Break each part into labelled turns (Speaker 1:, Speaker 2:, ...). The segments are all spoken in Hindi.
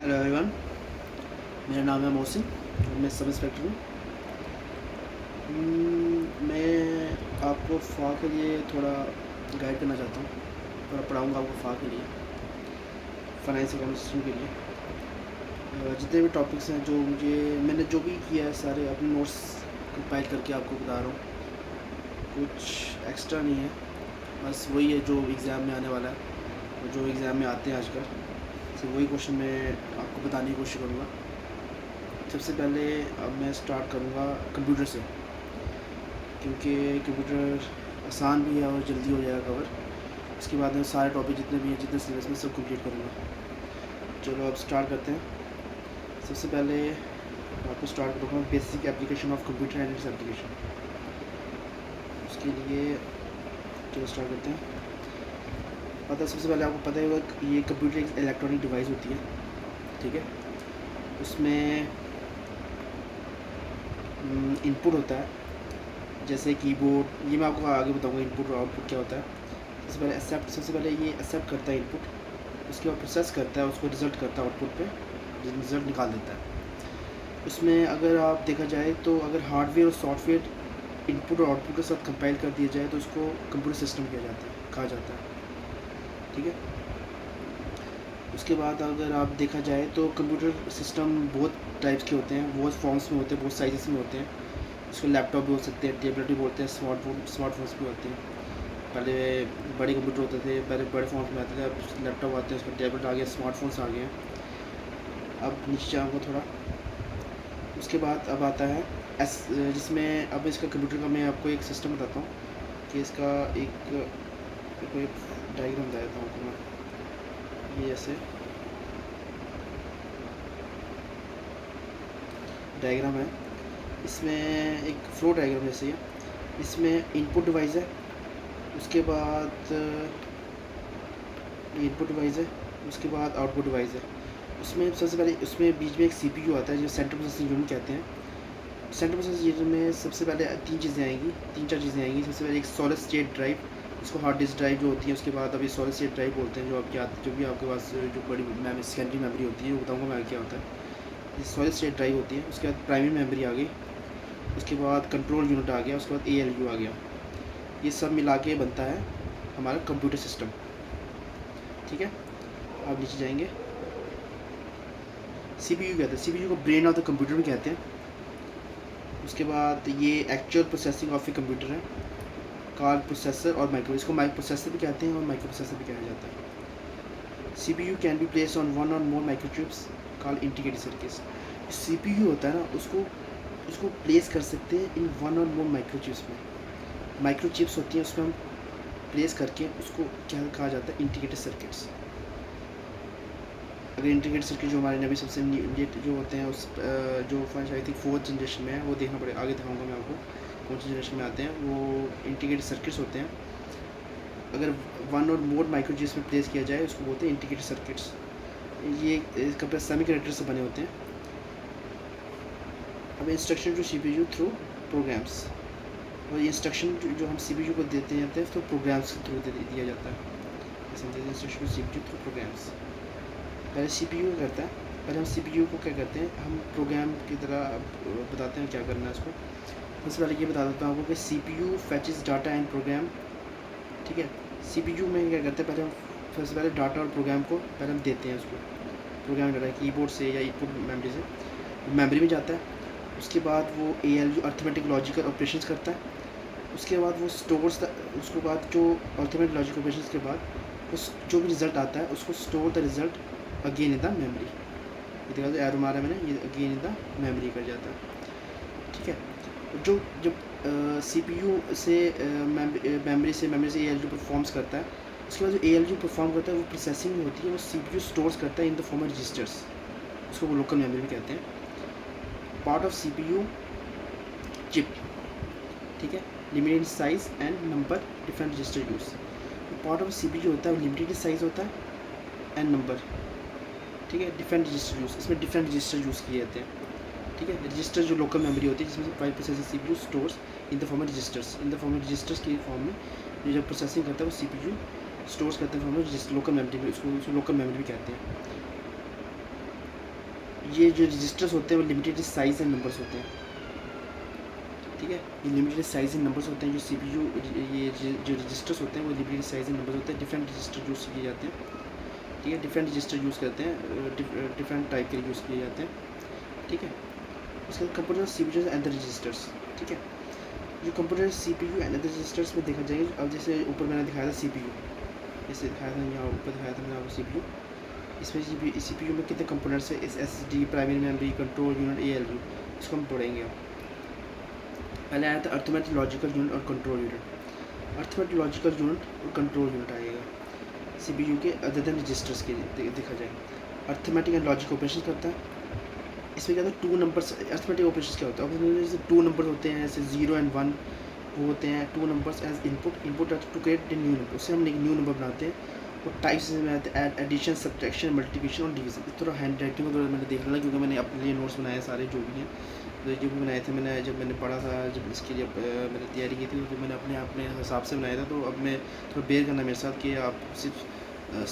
Speaker 1: हेलो एवरीवन, मेरा नाम है मोहसिन और मैं सब इंस्पेक्टर हूँ। मैं आपको फ़ा के लिए थोड़ा गाइड करना चाहता हूँ। थोड़ा पढ़ाऊँगा आपको फ़ा के लिए, फाइनेंस अकाउंट सिस्टम के लिए। जितने भी टॉपिक्स हैं जो मैंने जो भी किया है सारे अपने नोट्स कंपाइल करके आपको बता रहा हूँ। कुछ एक्स्ट्रा नहीं है, बस वही है जो एग्ज़ाम में आने वाला है और जो एग्ज़ाम में आते हैं आजकल, सिर्फ वही क्वेश्चन मैं आपको बताने की कोशिश करूँगा। सबसे पहले अब मैं स्टार्ट करूँगा कंप्यूटर से, क्योंकि कंप्यूटर आसान भी है और जल्दी हो जाएगा कवर। उसके बाद में सारे टॉपिक जितने भी हैं, जितने सिलेबस में, सब कंप्लीट करूँगा। चलो अब स्टार्ट करते हैं। सबसे पहले आपको स्टार्ट करूँगा basic application of computer and its application. उसके लिए चलो स्टार्ट करते हैं। सबसे पहले आपको पता होगा कि ये कंप्यूटर एक इलेक्ट्रॉनिक डिवाइस होती है, ठीक है। उसमें इनपुट होता है, जैसे कीबोर्ड। ये मैं आपको आगे बताऊंगा इनपुट और आउटपुट क्या होता है। सबसे पहले ये एक्सेप्ट करता है इनपुट, उसके बाद प्रोसेस करता है, उसको रिज़ल्ट करता है आउटपुट पे, रिज़ल्ट निकाल देता है। उसमें अगर आप देखा जाए तो अगर हार्डवेयर और सॉफ्टवेयर इनपुट और आउटपुट के साथ कंपाइल कर दिया जाए तो उसको कंप्यूटर सिस्टम कहा जाता है, ठीक है। उसके बाद अगर आप देखा जाए तो कंप्यूटर सिस्टम बहुत टाइप्स के होते हैं, बहुत फॉर्म्स में होते हैं, बहुत साइज़ में होते हैं। इसको लैपटॉप भी बोल सकते हैं, टैबलेट भी बोलते हैं, स्मार्टफोन्स भी होते हैं। पहले बड़े कंप्यूटर होते थे, पहले बड़े फ़ोन में आते थे, अब लैपटॉप आते हैं, उसमें टैबलेट आ गया, स्मार्टफोन्स आ गए हैं। अब नीचे जाऊँगा थोड़ा। उसके बाद अब आता है जिसमें अब इसका कंप्यूटर का मैं आपको एक सिस्टम बताता हूँ कि इसका एक डायग्राम बता देता हूँ आपको मैं। ये ऐसे डायग्राम है, इसमें एक फ्लो डायग्राम जैसे है। इसमें इनपुट डिवाइस है, उसके बाद इनपुट डिवाइस है, उसके बाद आउटपुट डिवाइस है। उसमें सबसे पहले उसमें बीच में एक सीपीयू आता है जो सेंट्रल प्रोसेसिंग यूनिट कहते हैं। सेंट्रल प्रोसेसिंग यूनिट में सबसे पहले तीन चार चीज़ें आएंगी। सबसे पहले एक सॉलिड स्टेट ड्राइव, उसको हार्ड डिस्क ड्राइव जो होती है। उसके बाद अभी सॉलिड स्टेट ड्राइव बोलते हैं, जो भी आपके पास जो बड़ी सेकेंडरी मेमोरी होती है, वो बताऊँगा मैं क्या होता है। सॉलिड स्टेट ड्राइव होती है। उसके बाद प्राइमरी मेमोरी आ गई, उसके बाद कंट्रोल यूनिट आ गया, उसके बाद ALU आ गया। ये सब मिला के बनता है हमारा कंप्यूटर सिस्टम, ठीक है। आप नीचे जाएंगे। CPU कहते हैं, CPU को ब्रेन ऑफ द कंप्यूटर भी कहते हैं। उसके बाद ये actual processing of a computer है, कॉल्ड प्रोसेसर और माइक्रो। इसको माइक्रो प्रोसेसर भी कहते हैं और माइक्रो प्रोसेसर भी कहा जाता है। CPU can be place on one or more microchips called integrated circuits. CPU होता है ना, उसको प्लेस कर सकते हैं in one or more microchips में। माइक्रोचिप्स होती हैं, उसमें हम प्लेस करके उसको क्या कहा जाता है, इंटीग्रेटेड सर्किट्स। अगर इंटीग्रेटेड सर्किट जो हमारे नबी सबसे लेट जो होते हैं, उस जो आई थिंक 4th जनरेशन में है, वो देखना पड़ेगा, आगे दिखाऊंगा मैं आपको कौन सी जनरेशन में आते हैं। वो इंटीग्रेटेड सर्किट्स होते हैं। अगर वन और मोर माइक्रोचिप्स में प्लेस किया जाए उसको बोलते हैं इंटीग्रेटेड सर्किट्स। ये कपड़े सेमीकंडक्टर से बने होते हैं। अब instruction to CPU through programs, और इंस्ट्रक्शन जो हम CPU को देते हैं तो प्रोग्राम्स के थ्रू दिया जाता है। समझे, instruction to CPU through programs. पहले CPU क्या करता है, पहले हम CPU को क्या करते हैं, हम प्रोग्राम की तरह बताते हैं क्या करना है उसको। सबसे पहले ये बता देता हूँ आपको कि CPU फैचेस डाटा एंड प्रोग्राम, ठीक है। CPU में क्या करते हैं, पहले हम सबसे पहले डाटा और प्रोग्राम को पहले हम देते हैं उसको। प्रोग्राम डाटा कीबोर्ड से या इनपुट मेमोरी से मेमोरी में जाता है। उसके बाद वो ALU अर्थमेटिक लॉजिकल ऑपरेशंस करता है। उसके बाद वो स्टोर्स, उसके बाद जो अर्थमेटिक लॉजिकल ऑपरेशंस के बाद उस जो भी रिज़ल्ट आता है उसको store the result again in the memory. ये देखा तो एरो मारा मैंने, ये अगेन इन द मेमोरी कर जाता है, ठीक है। जो जब CPU से मेमोरी से ALU परफॉर्म्स करता है, उसके बाद जो ALU परफॉर्म करता है वो प्रोसेसिंग होती है, वो CPU स्टोर्स करता है in the form of registers, उसको वो लोकल मेमोरी भी कहते हैं। पार्ट ऑफ CPU चिप, ठीक है, limited size and number, different register use. Part of CPU होता है लिमिटेड साइज होता है एंड नंबर, ठीक है, डिफरेंट रजिस्टर यूज़। इसमें डिफरेंट रजिस्टर यूज़ किए जाते हैं, ठीक है। रजिस्टर जो लोकल मेमोरी होती है जिसमें file processing CPU stores in the form of registers, in the form of registers की फॉर्म में जो जब प्रोसेसिंग करता है वो CPU स्टोर्स करते हैं फॉर्म ऑफ लोकल मेमोरी में, उसको लोकल मेमोरी भी कहते हैं। ये जो रजिस्टर्स होते हैं वो लिमिटेड साइज़ एंड नंबर्स होते हैं, ठीक है। ये लिमिटेड साइज़ एंड नंबर्स होते हैं जो CPU, ये जो रजिस्टर्स होते हैं वो लिमिटेड साइज़ एंड नंबर्स होते हैं। डिफरेंट रजिस्टर यूज़ किए जाते हैं, ठीक है। डिफरेंट रजिस्टर यूज़ करते हैं, डिफरेंट टाइप के यूज़ किए जाते हैं, ठीक है। उसके बाद computer CPU and the registers, ठीक है। जो computer CPU and the registers में देखा जाएगा, अब जैसे ऊपर मैंने दिखाया था CPU, जैसे दिखाया था यहाँ ऊपर दिखाया था मैंने आपको CPU। इसमें CPU में कितने कंपोनेंट्स है, इस SSD, primary memory, control unit, ALU, इसको हम पढ़ेंगे। अब पहले आया था अर्थमेटिक लॉजिकल यूनिट और control unit. Arithmetic logical unit और कंट्रोल यूनिट आएगा CPU के अदर देन रजिस्टर्स के देखा जाए। अर्थमेटिक एंड लॉजिक ऑपरेशन करता है। इसमें क्या होता है, 2 नंबर्स। अर्थमेटिक ऑपरेशन क्या होता है, जैसे 2 नंबर होते हैं, जैसे 0 एंड 1 वो होते हैं 2 numbers as input to create new number, उससे हम एक न्यू नंबर बनाते हैं। और टाइप्स में आते हैं एडिशन, सब्ट्रैक्शन, मल्टीप्लिकेशन और डिवीजन। इस तरह हैंड राइटिंग वगैरह मैंने देख लिया क्योंकि मैंने अपने लिए नोट्स बनाए सारे जो भी हैं, तो जो भी बनाए थे मैंने, जब मैंने पढ़ा था, जब इसके लिए मैंने तैयारी की थी, तो मैंने अपने हिसाब से बनाया था। तो अब मैं थोड़ा बेयर करना मेरे साथ कि आप सिर्फ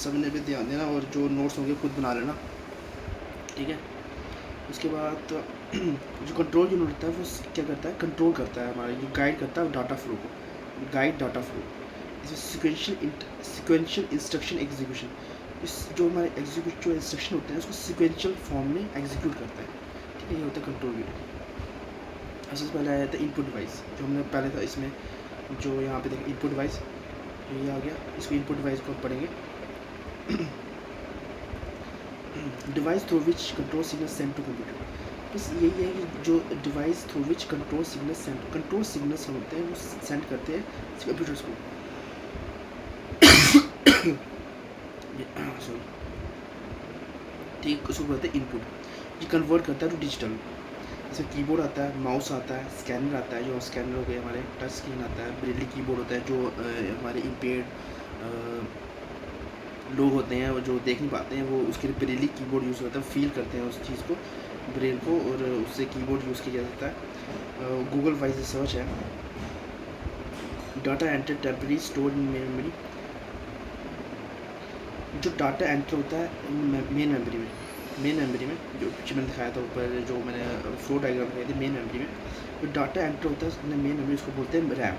Speaker 1: समझने पे ध्यान देना और जो नोट्स होंगे खुद बना लेना, ठीक है। उसके बाद जो कंट्रोल यूनिट होता है वो क्या करता है, कंट्रोल करता है हमारे, जो गाइड करता है डाटा फ्लो को, गाइड डाटा फ्लो। इसमें सिक्वेंशियल इंस्ट्रक्शन एग्जीक्यूशन, इस जो हमारे एग्जीक्यूट जो इंस्ट्रक्शन होते हैं उसको सिक्वेंशियल फॉर्म में एग्जीक्यूट करता है, ठीक है। ये होता है कंट्रोल यूनिट। सबसे पहले आया था इनपुट डिवाइस, जो हमने पहले था इसमें, जो यहाँ पे देखिए इनपुट डिवाइस, ये आ गया। इसको इनपुट डिवाइस को हम पढ़ेंगे। Device through which control signal send to computer, बस यही है कि जो device through which control signals होते हैं वो सेंड करते हैं कंप्यूटर्स को। सॉरी, ठीक, उसको बोलते हैं इनपुट। ये कन्वर्ट करता है टू डिजिटल। जैसे कीबोर्ड आता है, माउस आता है, स्कैनर आता है, जो स्कैनर हो गए हमारे, टच स्क्रीन आता है, ब्रेली कीबोर्ड होता है, जो हमारे इम्पेयर्ड लोग होते हैं जो देख नहीं पाते हैं, वो उसके लिए ब्रेली कीबोर्ड यूज़ होता है, फील करते हैं उस चीज़ को, ब्रेल को, और उससे कीबोर्ड यूज़ किया जाता है। गूगल वाइज रिसर्च है। Data enter temporary store in memory, जो डाटा एंटर होता है मेन मेमोरी में, जो पीछे मैंने दिखाया था ऊपर, जो मैंने फ्लो डायग्राम दिखाई थी, मेन मेमोरी में जो डाटा एंटर होता है मेन मेमोरी, उसको बोलते हैं रैम।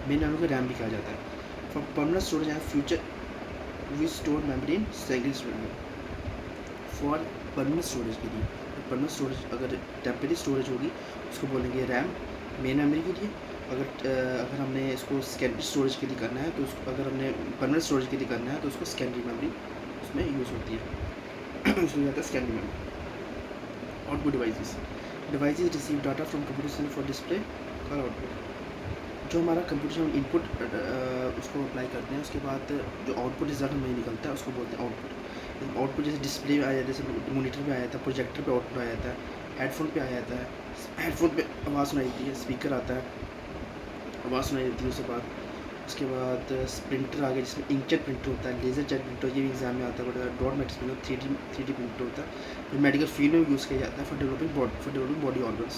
Speaker 1: मेन मेमोरी को रैम भी कहा जाता है। For permanent storage and future we store memory in secondary storage. For permanent storage के लिए, परमानेंट स्टोरेज अगर टेम्परेरी स्टोरेज होगी उसको बोलेंगे रैम मेन मेमोरी के लिए। अगर हमने इसको सेकेंडरी स्टोरेज के लिए करना है तो उसको, अगर हमने परमानेंट स्टोरेज के लिए करना है तो उसको सेकेंडरी मेमोरी उसमें यूज़ होती है। उसमें जाता है secondary memory. Output devices receive data from computer system for display और आउटपुट। जो हमारा कंप्यूटर में इनपुट उसको अप्लाई करते हैं, उसके बाद जो आउटपुट रिजल्ट हमें निकलता है उसको बोलते हैं आउटपुट। आउटपुट जैसे डिस्प्ले में आ जाता है, जैसे मोनीटर पे आ जाता है, प्रोजेक्टर पे आउटपुट आ जाता है, हेडफोन पे आ जाता है, हेडफोन पे आवाज़ सुनाई देती है, स्पीकर आता है, आवाज़ सुनाई देती है। उसके बाद प्रिंटर आ गया, जिसमें इंकजेट प्रिंटर होता है, लेज़र जेट प्रिंटर, ये भी एग्जाम में आता है, but dot matrix printer, 3D printer होता है, जो मेडिकल फील्ड में यूज़ किया जाता है फॉर डेवलपिंग बॉडी ऑर्गन्स।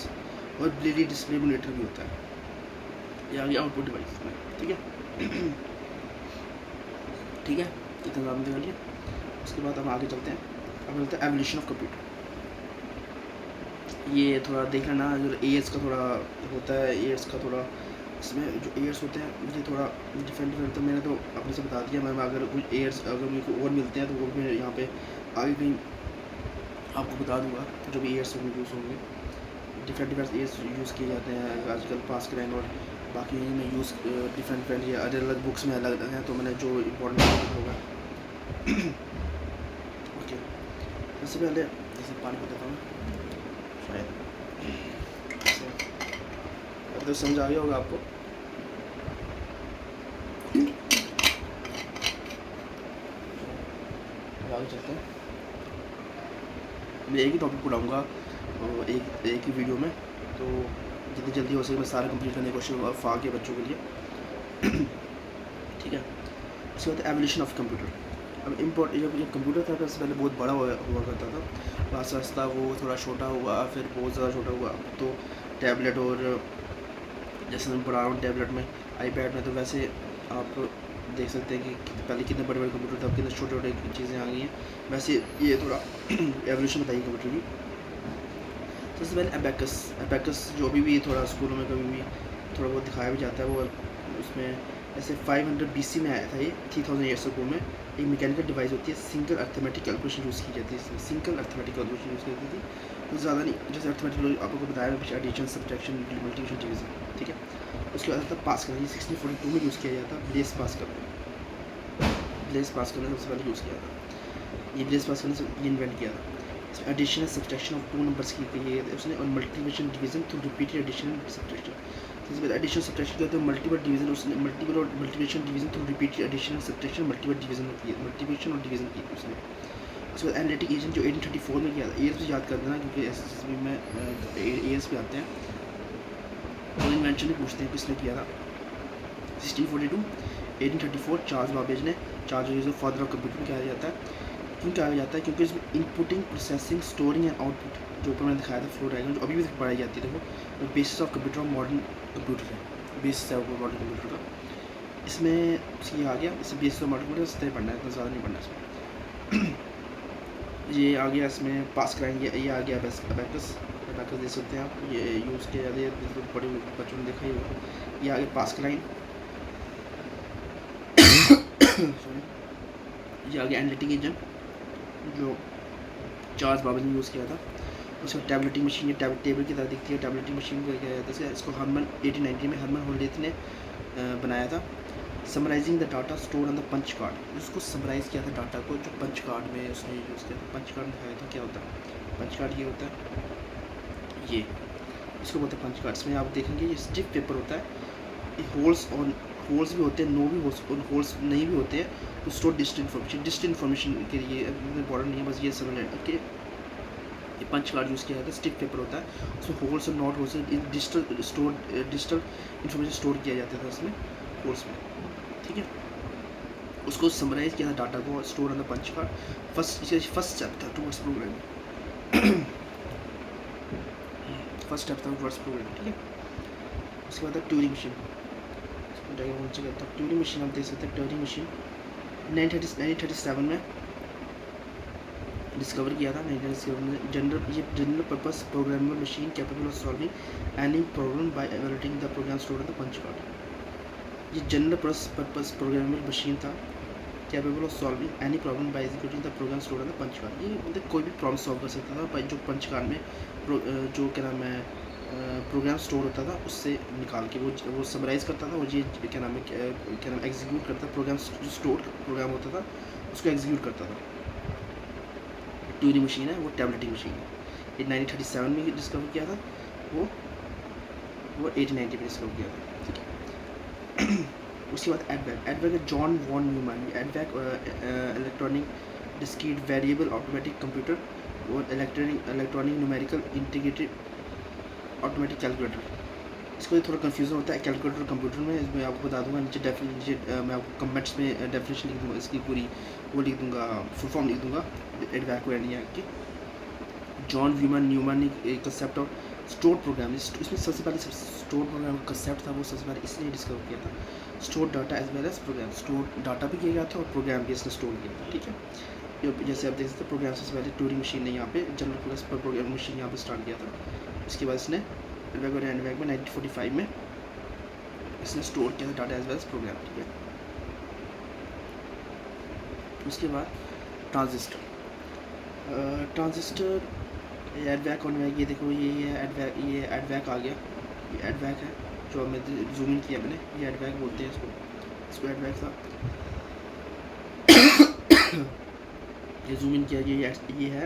Speaker 1: और ब्रेली डिस्प्ले मोनीटर भी होता है। ये आ गया आउटपुट डिवाइस में, ठीक है। ठीक है, इतना काम कर लिया। उसके बाद हम आगे चलते हैं। अब चलते हैं एवोल्यूशन ऑफ कंप्यूटर। ये थोड़ा देख लेना, जो एयर्स का थोड़ा होता है, एयर्स का थोड़ा, इसमें जो एयर्स होते हैं ये थोड़ा डिफरेंट होता है। मैंने तो अपने से बता दिया, मैं अगर कुछ एयर्स अगर मेरे को और मिलते हैं तो वो मैं यहाँ पे आगे कहीं आपको बता दूँगा। जो भी एयर्स होंगे यूज़ होंगे, डिफरेंट एयर्स यूज़ किए जाते हैं आजकल, पास करेंगे। और बाकी में यूज़ डिफरेंट ये अलग अलग बुक्स में अलग अलग हैं, तो मैंने जो इम्पोर्टेंट होगा। ओके, सबसे पहले जैसे पानी बताता हूँ, शायद अब तो समझ आ गया होगा आपको। आगे चलते हैं। मैं एक ही टॉपिक पढ़ाऊँगा एक ही वीडियो में, तो जितनी जल्दी हो सके मैं सारा कंप्लीट करने की कोशिश करूँगा FA के बच्चों के लिए। ठीक है। उसके बाद एवोल्यूशन ऑफ कंप्यूटर। अब जब कंप्यूटर था सबसे पहले बहुत बड़ा हुआ करता था, आस्ता आस्ता वो थोड़ा छोटा हुआ, फिर बहुत ज़्यादा छोटा हुआ। तो टैबलेट, और जैसे मैं पढ़ा रहा हूँ टैबलेट में, iPad में, तो वैसे आप देख सकते हैं कि पहले कितने बड़े बड़े कंप्यूटर थे, अब कितने छोटे छोटे चीज़ें आ गई हैं। वैसे ये थोड़ा एवोल्यूशन बताइए कंप्यूटर की। सबसे पहले अबैकस जो अभी भी थोड़ा स्कूलों में कभी भी थोड़ा बहुत दिखाया भी जाता है, वो उसमें ऐसे 500 BC में आया था, ये 3000 ईयर्स अगो में। एक मैकेनिकल डिवाइस होती है, सिंगल अर्थमेटिक कैलकुलेशन यूज़ की जाती है इसमें, सिंगल अर्थमेटिक कैलकुलेशन यूज़ की जाती थी, तो ज़्यादा नहीं, जैसे अर्थमेटिक आपको बताया कुछ एडिशन, सब्ट्रैक्शन, मल्टीप्लिकेशन, डिवीजन, ठीक है। उसके बाद आता है पास करना, ये 1642 में यूज़ किया जाता है, ब्लेस पास करना, ब्लेस पास करना सबसे पहले यूज़ किया था, ये ब्लेस पास करने से ये इन्वेंट किया था। इसमें addition and subtraction of 2 numbers की गई है उसने, और multiplication division through repeated addition and subtraction. सबसे पहले एडिशन सब्ट्रैक्शन करते हैं, मल्टीपल डिवीजन, उसने मल्टीपल और multiplication division through repeated addition and subtraction, multiple division होती है, मल्टीप्लिकेशन और डिवीजन की उसने। उसके बाद एनालिटिक एजेंट जो 1834 में किया था, ईयर्स भी याद कर देना क्योंकि एसएसबी में ईयर्स पे आते हैं, तो इन्वेंशन भी पूछते हैं किसने किया था। 1642, 1834 चार्ल्स बाबेज ने, Charles Babbage father of computer कहा जाता है। क्यों कहा जाता है? क्योंकि इसमें inputting, processing, storing and output, जो ऊपर मैंने दिखाया था फ्लो डायग्राम, जो अभी भी पढ़ाई जाती है, वो basis of computer, modern computer है, बेसिस है वो मॉडर्न कंप्यूटर का। इसमें ये आ गया, इसमें बेसिस ऑफ मॉडर्न कंप्यूटर सही पढ़ना है, इतना ज़्यादा नहीं पढ़ना इसमें। ये आ गया, इसमें पास कराएंगे, ये आ गया अबैकस देख सकते हैं आप, ये यूज़ किया जाता है, तो बड़े बच्चों ने देखा ही होगा। ये आ गया पास कराइन, ये आ गया एनालिटिक एजेंट जो चार्ल्स बाबेज ने यूज़ किया था। उसका टैबलेटिंग मशीन, ये टेबल की तरह दिखती है, टैबलेटिंग मशीन को किया जाता है, इसको हरमन 1890 में हरमन होल्डेथ ने बनाया था। Summarising the data store on the punch card, उसको समराइज़ किया था डाटा को, जो पंच कार्ड में उसने यूज़ किया था। पंच कार्ड दिखाया था क्या होता है, पंच कार्ड ये होता है, ये इसको बोलते हैं पंच कार्ड। इसमें आप देखेंगे ये स्टिफ पेपर होता है, ये होल्स भी होते हैं, नो भी होल्स नहीं भी होते हैं, तो स्टोर डिस्टेंट इन्फॉर्मेशन के लिए इंपॉर्टेंट नहीं है, बस ये समझ लें कि ये पंच कार्ड यूज़ किया जाता है, स्टिक पेपर होता है, उसमें होल्स और not holes, digital information store किया जाता था इसमें होल्स में, ठीक है। उसको समराइज़ किया था डाटा को, store on the punch card. First step था टुवर्ड्स प्रोग्रामिंग, फर्स्ट स्टेप था टुवर्ड्स प्रोग्रामिंग, ठीक है। उसके बाद ट्यूरिंग मशीन, ट्यूरिंग मशीन आप देख सकते हैं, ट्यूरिंग मशीन 1937 में डिस्कवर किया था। 1937 में general purpose programmable machine capable of solving any problem by evaluating the program stored in the punch card. ये जनरल पर्पस प्रोग्रामेबल मशीन था, capable of solving any problem by executing the program stored in the punch card. ये मतलब कोई भी प्रॉब्लम सॉल्व कर सकता था बाय जो पंच कार्ड में जो क्या नाम है प्रोग्राम स्टोर होता था उससे निकाल के वो समराइज़ करता था, और ये क्या नाम एग्जीक्यूट करता था, प्रोग्राम जो स्टोर प्रोग्राम होता था उसको एग्जीक्यूट करता था। ट्यूरिंग मशीन है वो टैबलेटिंग मशीन है, ये 1937 में डिस्कवर किया था, वो 1890 में डिस्कवर किया था, ठीक है। उसके बाद एडवैक है John von Neumann. EDVAC electronic discrete variable automatic computer और electronic numerical integrated automatic calculator. इसको थोड़ा कन्फ्यूज़न होता है कैलकुलेटर कंप्यूटर में, इसमें आपको बता दूंगा नीचे मैं आपको कमेंट्स में डेफिनेशन लिख दूंगा, इसकी पूरी वो लिख दूंगा, फुल फॉर्म लिख दूंगा एडवैक की। जॉन न्यूमैन ने एक कंसेप्ट ऑफ स्टोर प्रोग्राम, इसमें सबसे पहले स्टोर प्रोग्राम का कंसेप्ट था वो सबसे पहले इसने डिस्कवर किया था। Store data as well as program, store data भी किया गया था और प्रोग्राम भी इसने स्टोर किया था, ठीक है। जैसे आप देख सकते हैं प्रोग्राम सबसे पहले ट्यूरिंग मशीन ने यहाँ पे जनरल पर्पस पर प्रोग्राम मशीन यहाँ पे स्टार्ट किया था। उसके बाद इसने एडवैक और एडवैक में 1945 में इसने स्टोर किया था data as well as program, ठीक है। उसके बाद ट्रांजिस्टर एडवैक और ये देखो ये एडवैक आ गया, ये एडवैक है जो हमने जूम इन किया मैंने, ये एडवैक बोलते हैं इसको एडवैक था। ये जूम इन किया, ये है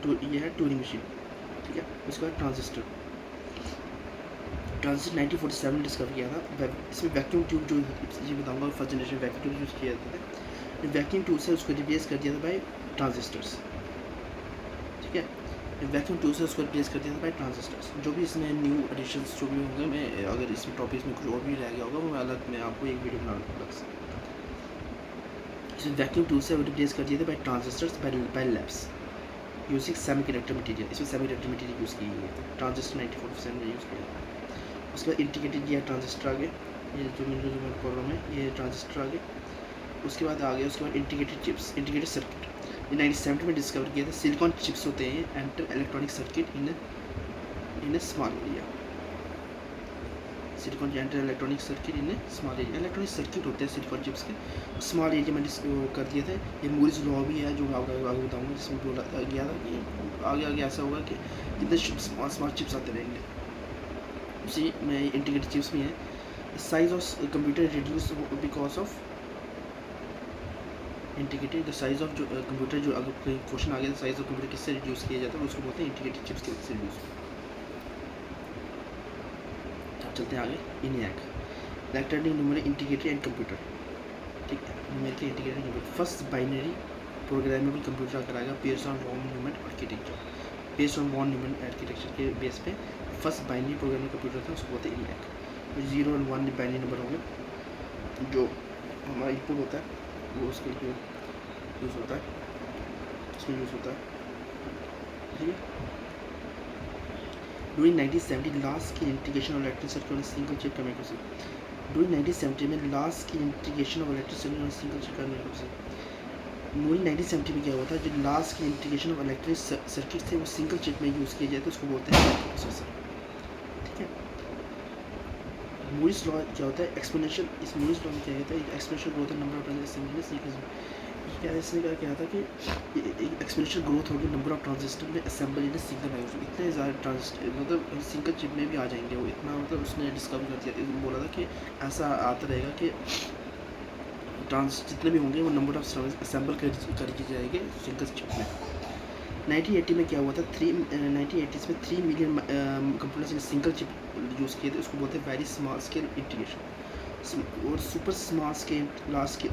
Speaker 1: ट्यूरिंग मशीन, ठीक है। उसके बाद ट्रांजिस्टर 1947 में डिस्कवर किया था। इसमें वैक्यूम ट्यूब जो ये बताऊंगा, first generation vacuum tube use किया जाता था, वैक्यूम ट्यूब से उसको रिप्लेस कर दिया था बाय ट्रांजिस्टर्स, ठीक है। वैक्यूम ट्यूब से उसको रिप्लेस कर दिया था बाय ट्रांजिस्टर्स। जो भी इसमें न्यू एडिशंस जो भी होंगे, मैं अगर इसमें टॉपिक्स में कुछ और भी रह गया होगा वो अलग मैं आपको एक वीडियो बनाऊंगा अलग से। इसमें वैक्यूम ट्यूब से रिप्लेस कर दिया था by transistors by labs using semiconductor material. इसमें सेमीकंडक्टर मटेरियल यूज़ की गई है, ट्रांजिस्टर 1947 में यूज़ किया था। उसके बाद इंटीग्रेटेड ये ट्रांजिस्टर आ गए, ये जो मैं प्रॉब्लम है ये ट्रांजिस्टर आ गए। उसके बाद आ गया, उसके बाद इंटीग्रेटेड चिप्स, इंटीग्रेटेड सर्किट, ये 1970 में डिस्कवर किया था। सिलिकॉन चिप्स होते हैं, enter electronic circuit in in A small area. Silicon enter electronic circuit in A small area. Electronic circuit होते हैं सिलिकॉन चिप्स के, स्मॉल एरिया में कर दिए थे। ये मूरिस लॉ भी है जो आगे बताऊँगा, जिसमें बोला गया था कि आगे आगे ऐसा होगा कि जितने स्मॉल चिप्स आते रहेंगे। उसी में इंटीग्रेटेड चिप्स भी हैं। Size of computer reduce because of integrated. The size of जो कंप्यूटर, जो अगर कोई क्वेश्चन आ गया साइज ऑफ कंप्यूटर किससे रिड्यूस किया जाता है, उसको बोलते हैं इंटीग्रेटेड चिप्स के से रिड्यूस। अब चलते हैं आगे। ENIAC electronic numeric integrated and computer, ठीक है। Numeric integrated computer first binary programmable computer कराएगा based on von Neumann architecture. Based on von Neumann architecture के बेस पे फर्स्ट बाइनरी प्रोग्रामिंग कंप्यूटर था, उसको बोलते हैं इनएक। 0 और 1 बाइनरी नंबर होंगे, जो हमारा इनपुट होता है वो उसके लिए यूज़ होता है, इसमें यूज़ होता है, ठीक है। During 1970 लास्ट की integration of electric circuit on single chip का माइक्रोचिप। During 1970 में लास्ट की integration of electric circuit on single chip का माइक्रोचिप। During 1970 में क्या हुआ था, जो लास्ट की इंटीग्रेशन ऑफ इलेक्ट्रिक सर्किट थे वो सिंगल चिप में यूज़ किए जाए तो उसको बोलते हैं प्रोसेसर, ठीक है। मूरिस लॉ क्या होता है, एक्सपोनेंशियल। इस मूरिस लॉ में क्या कहता है, exponential growth number of transistor. क्या इसने क्या था कि एक्सपोनेंशियल ग्रोथ होगी नंबर ऑफ ट्रांजिस्टर में असेंबल इन सिंगल माइक्रोचिप। इतने ज़्यादा ट्रांजिस्टर मतलब सिंगल चिप में भी आ जाएंगे वो, इतना मतलब उसने डिस्कवर कर दिया। बोला था कि ऐसा आता रहेगा कि जितने भी होंगे वो नंबर ऑफ असेंबल कर दी जाएंगे सिंगल चिप में। 1980 में क्या हुआ था, 1980s में 3 मिलियन कंप्यूटर्स ने सिंगल चिप यूज़ किए थे, उसको बोलते हैं वेरी स्मॉल स्केल इंटीग्रेशन। और super small scale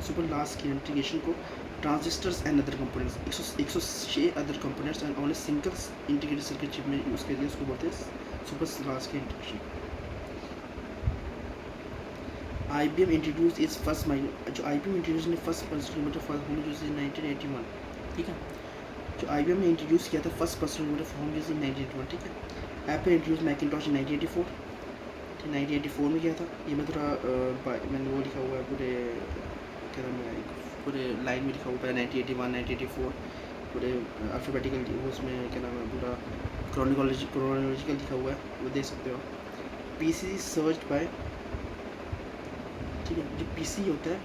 Speaker 1: super large scale integration को transistors and other components 106 other components and only single integrated circuit chip में यूज़ किया, उसको बोलते हैं super large scale integration. IBM introduce is first जो IBM इंट्रोड्यूस ने first personal computer for home use in 1981, ठीक है। जो IBM ने इंट्रोड्यूस किया था first personal computer for home use in 1981, ठीक है। एप्पल इंट्रोड्यूस मैकिंटॉश इन 1984, 1984 में क्या था, ये मैं थोड़ा मैंने वो लिखा हुआ है पूरे क्या नाम है, पूरे लाइन में लिखा हुआ है 1981 1984 पूरे अल्फ़ाबेटिकल उसमें क्या नाम है पूरा क्रोनोलॉजिकल लिखा हुआ है, वो देख सकते हो। PC सर्च बाय, ठीक है। जो PC होता है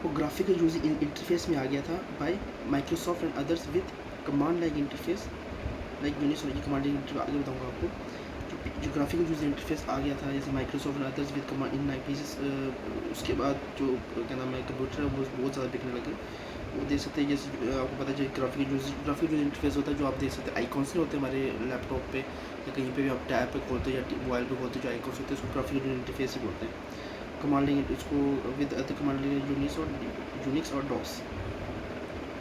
Speaker 1: वो ग्राफिकल यूजिंग इंटरफेस में आ गया था bye Microsoft and others with command like interface like Unix. और ये कमांड लाइक इंटरफेस आगे बताऊँगा आपको। जो ग्राफिकल यूजर इंटरफेस आ गया था जैसे Microsoft and others with command in pieces, उसके बाद जो क्या नाम है कंप्यूटर है वो बहुत ज़्यादा बिकने लगे। वो देख सकते हैं जैसे आपको पता है जो ग्राफिकल यूजर इंटरफेस होता है, जो आप देख सकते हैं आइकॉन्स नहीं होते हमारे लैपटॉप पे या कहीं पे भी आप टैब पे खोलते हो या मोबाइल पे खोलते हो, जो आइकॉन्स होते हैं उसको ग्राफिकल इंटरफेस ही बोलते हैं। कमांड लाइन इसको with other command line Unix और डॉस।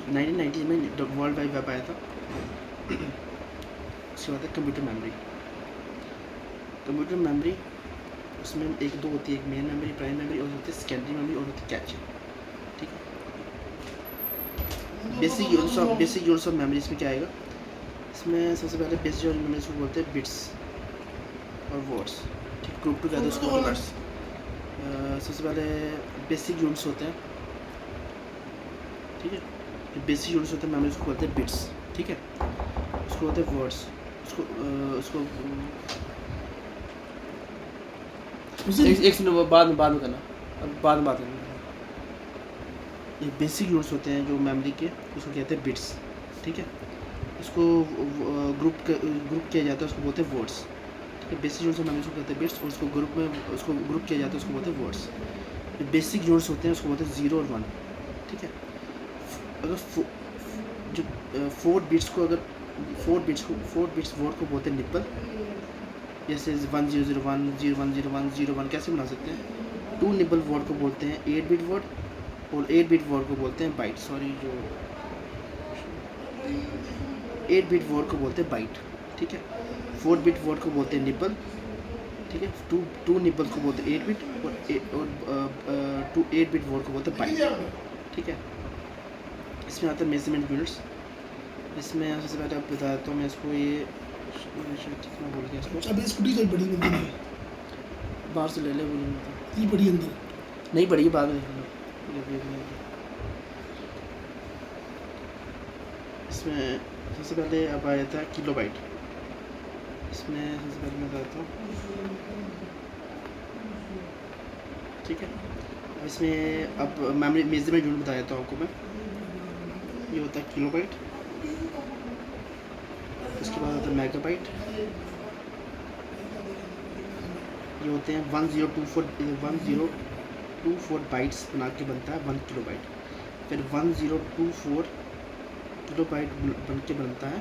Speaker 1: 1990 में वर्ल्ड वाइड वेब आया था। उसके बाद कंप्यूटर मेमोरी। कंप्यूटर मेमोरी उसमें दो होती है, एक मेन मेमोरी प्राइम मेमोरी और होती है सेकेंडरी मेमोरी और होती है कैचे, ठीक है। बेसिक यूनिट्स ऑफ मेमोरी इसमें क्या आएगा, इसमें सबसे पहले बेसिक यूनिट मेमोरी को बोलते हैं बिट्स और वर्ड्स, ठीक। ग्रुप टुगेदर उसको वर्ड्स। सबसे पहले बेसिक यूनिट्स होते हैं, ठीक है। जो बेसिक यूनिट्स होते हैं मेमोरी उसको बोलते हैं बिट्स, ठीक है। उसको बोलते हैं वर्ड्स, उसको एक सेकंड बाद में करना, अब बाद में बात करना। ये बेसिक यूनिट्स होते हैं जो मेमोरी के, उसको कहते हैं बिट्स, ठीक है। इसको ग्रुप किया जाता है, उसको बोलते हैं वर्ड्स, ठीक है। बेसिक यूनिट्स ऑफ मेमोरी उसको कहते हैं बिट्स और उसको ग्रुप किया जाता है, उसको बोलते हैं वर्ड्स। जो बेसिक यूनिट्स होते हैं उसको बोलते हैं 0 और 1, ठीक है। अगर जो 4 बिट्स वर्ड को बोलते हैं निपल, जैसे 1001 0101 01 कैसे बना सकते हैं। 2 निबल वर्ड को बोलते हैं 8 बिट वर्ड और 8 बिट वर्ड को बोलते हैं बाइट, सॉरी जो 8 बिट वर्ड को बोलते हैं बाइट, ठीक है। 4 बिट वर्ड को बोलते हैं निबल, ठीक है। 2 निबल को बोलते हैं 8 बिट और 8 बिट वर्ड को बोलते हैं बाइट, ठीक है। इसमें आता है मेजरमेंट यूनिट्स। इसमें सबसे पहले आप बताता हूँ मैं इसको, ये कितना बोल गया इसको,
Speaker 2: अबे स्कूटी तो बड़ी बंदी है,
Speaker 1: बाहर से ले ले बोली
Speaker 2: ये बड़ी अंदर
Speaker 1: नहीं पड़ी, बाद में देख लो। इसमें सबसे पहले अब आया था किलोबाइट। इसमें सबसे पहले मैं बताता हूँ, ठीक है। इसमें अब मेमोरी मेजरमेंट यूनिट बता देता हूँ आपको मैं। ये होता है किलोबाइट, उसके बाद होता है मेगाबाइट, ये होते हैं 1024 बाइट्स बना के बनता है 1 किलोबाइट। फिर 1024 किलोबाइट बन के बनता है